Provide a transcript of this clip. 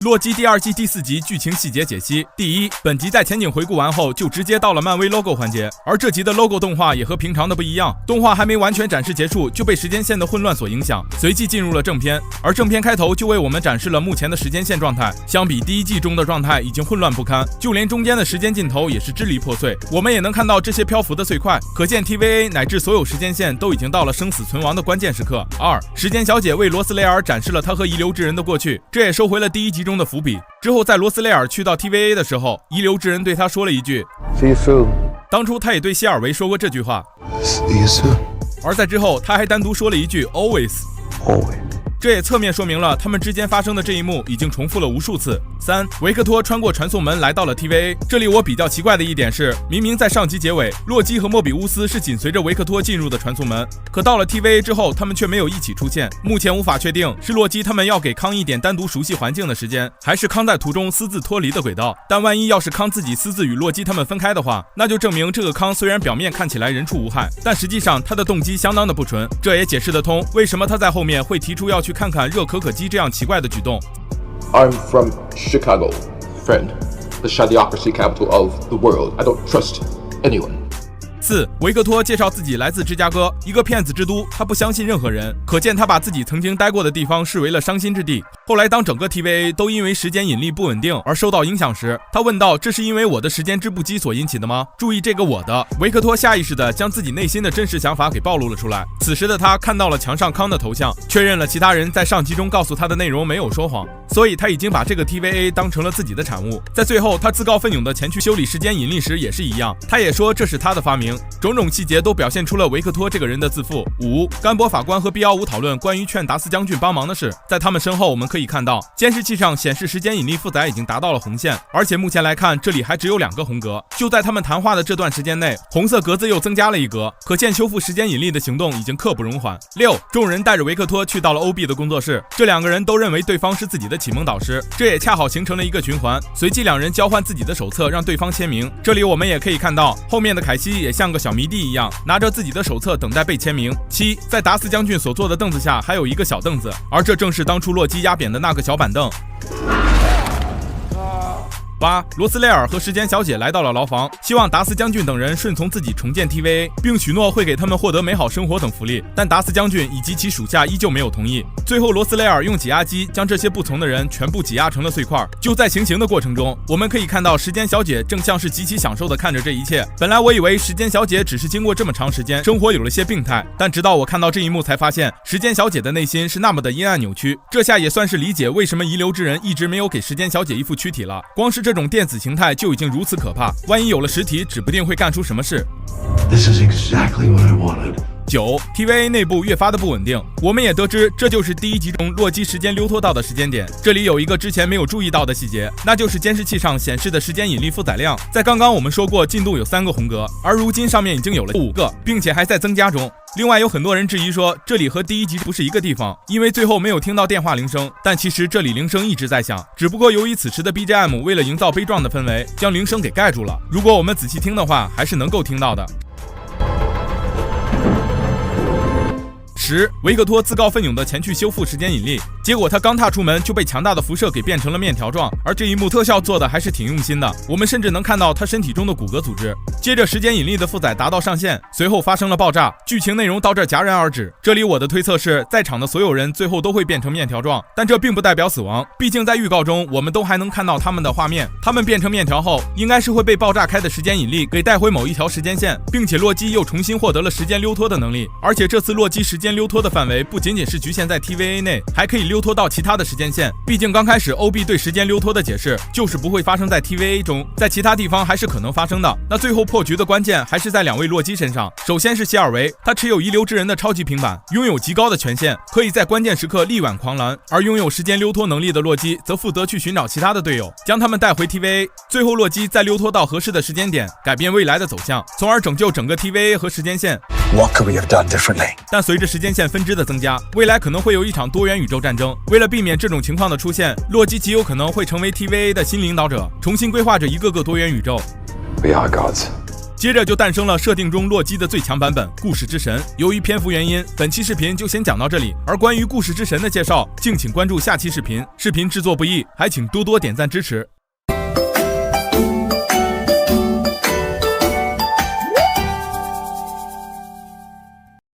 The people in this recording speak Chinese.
洛基第2季第4集剧情细节解析。第一，本集在前景回顾完后，就直接到了漫威 logo 环节，而这集的 logo 动画也和平常的不一样，动画还没完全展示结束，就被时间线的混乱所影响，随即进入了正片。而正片开头就为我们展示了目前的时间线状态，相比第1季中的状态已经混乱不堪，就连中间的时间尽头也是支离破碎。我们也能看到这些漂浮的碎块，可见 TVA 乃至所有时间线都已经到了生死存亡的关键时刻。2，时间小姐为罗斯雷尔展示了她和遗留之人的过去，这也收回了第1集中的伏笔。之后在罗斯雷尔去到 TVA 的时候，遗留之人对他说了一句 See you soon。 当初他也对希尔维说过这句话。 See you soon。 而在之后他还单独说了一句 Always。 这也侧面说明了他们之间发生的这一幕已经重复了无数次。3，维克托穿过传送门来到了 TVA。 这里我比较奇怪的一点是，明明在上集结尾，洛基和莫比乌斯是紧随着维克托进入的传送门，可到了 TVA 之后，他们却没有一起出现。目前无法确定是洛基他们要给康一点单独熟悉环境的时间，还是康在途中私自脱离的轨道。但万一要是康自己私自与洛基他们分开的话，那就证明这个康虽然表面看起来人畜无害，但实际上他的动机相当的不纯。这也解释得通为什么他在后面会提出要去看看热可可鸡这样奇怪的举动。I'm from Chicago, friend, the Shadiocracy capital of the world. I don't trust anyone. 4，维克托介绍自己来自芝加哥，一个骗子之都，他不相信任何人，可见他把自己曾经待过的地方视为了伤心之地。后来当整个 TVA 都因为时间引力不稳定而受到影响时，他问道，这是因为我的时间织布机所引起的吗？注意这个我的，维克托下意识地将自己内心的真实想法给暴露了出来。此时的他看到了墙上康的头像，确认了其他人在上集中告诉他的内容没有说谎，所以他已经把这个 TVA 当成了自己的产物。在最后他自告奋勇地前去修理时间引力时也是一样，他也说这是他的发明。种种细节都表现出了维克托这个人的自负。5，甘博法官和 B15讨论关于劝达斯将军帮忙的事，在他们身后我们可以看到监视器上显示时间引力负载已经达到了红线，而且目前来看这里还只有2个红格。就在他们谈话的这段时间内，红色格子又增加了1格，可见修复时间引力的行动已经刻不容缓。6，众人带着维克托去到了 OB 的工作室，这2个人都认为对方是自己的启蒙导师，这也恰好形成了一个循环。随即2人交换自己的手册让对方签名，这里我们也可以看到后面的凯西也像个小迷弟一样拿着自己的手册等待被签名。7，在达斯将军所坐的凳子下还有一个小凳子，而这正是当初洛基压扁的那个小板凳。8，罗斯雷尔和时间小姐来到了牢房，希望达斯将军等人顺从自己重建 TVA， 并许诺会给他们获得美好生活等福利，但达斯将军以及其属下依旧没有同意。最后罗斯雷尔用挤压机将这些不从的人全部挤压成了碎块。就在行刑的过程中，我们可以看到时间小姐正像是极其享受地看着这一切。本来我以为时间小姐只是经过这么长时间生活有了些病态，但直到我看到这一幕才发现时间小姐的内心是那么的阴暗扭曲。这下也算是理解为什么遗留之人一直没有给时间小姐一副躯体了，光是这种电子形态就已经如此可怕，万一有了实体指不定会干出什么事。 This is exactly what I wanted。 9， TVA 内部越发的不稳定，我们也得知这就是第1集中洛基时间溜脱到的时间点。这里有一个之前没有注意到的细节，那就是监视器上显示的时间引力负载量。在刚刚我们说过进度有3个红格，而如今上面已经有了5个，并且还在增加中。另外有很多人质疑说这里和第1集不是一个地方，因为最后没有听到电话铃声，但其实这里铃声一直在响，只不过由于此时的 BGM 为了营造悲壮的氛围，将铃声给盖住了。如果我们仔细听的话，还是能够听到的。10，维克托自告奋勇地前去修复时间引力，结果他刚踏出门就被强大的辐射给变成了面条状，而这一幕特效做的还是挺用心的，我们甚至能看到他身体中的骨骼组织。接着时间引力的负载达到上限，随后发生了爆炸，剧情内容到这戛然而止。这里我的推测是在场的所有人最后都会变成面条状，但这并不代表死亡，毕竟在预告中我们都还能看到他们的画面，他们变成面条后应该是会被爆炸开的时间引力给带回某一条时间线，并且洛基又重新获得了时间溜脱的能力，而且这次洛基时间溜脱的范围不仅仅是局限在 TVA 内，还可以溜脱到其他的时间线。毕竟刚开始 OB 对时间溜脱的解释就是不会发生在 TVA 中，在其他地方还是可能发生的。那最后破局的关键还是在2位洛基身上。首先是希尔维，他持有遗留之人的超级平板，拥有极高的权限，可以在关键时刻力挽狂澜，而拥有时间溜脱能力的洛基则负责去寻找其他的队友，将他们带回 TVA。 最后洛基再溜脱到合适的时间点，改变未来的走向，从而拯救整个 TVA 和时间线。 What could we have done differently？ 但随着时间线分支的增加，未来可能会有一场多元宇宙战争。为了避免这种情况的出现，洛基极有可能会成为 TVA 的新领导者，重新规划着一个个多元宇宙。We are gods。接着就诞生了设定中洛基的最强版本故事之神。由于篇幅原因，本期视频就先讲到这里，而关于故事之神的介绍，敬请关注下期视频。视频制作不易，还请多多点赞支持。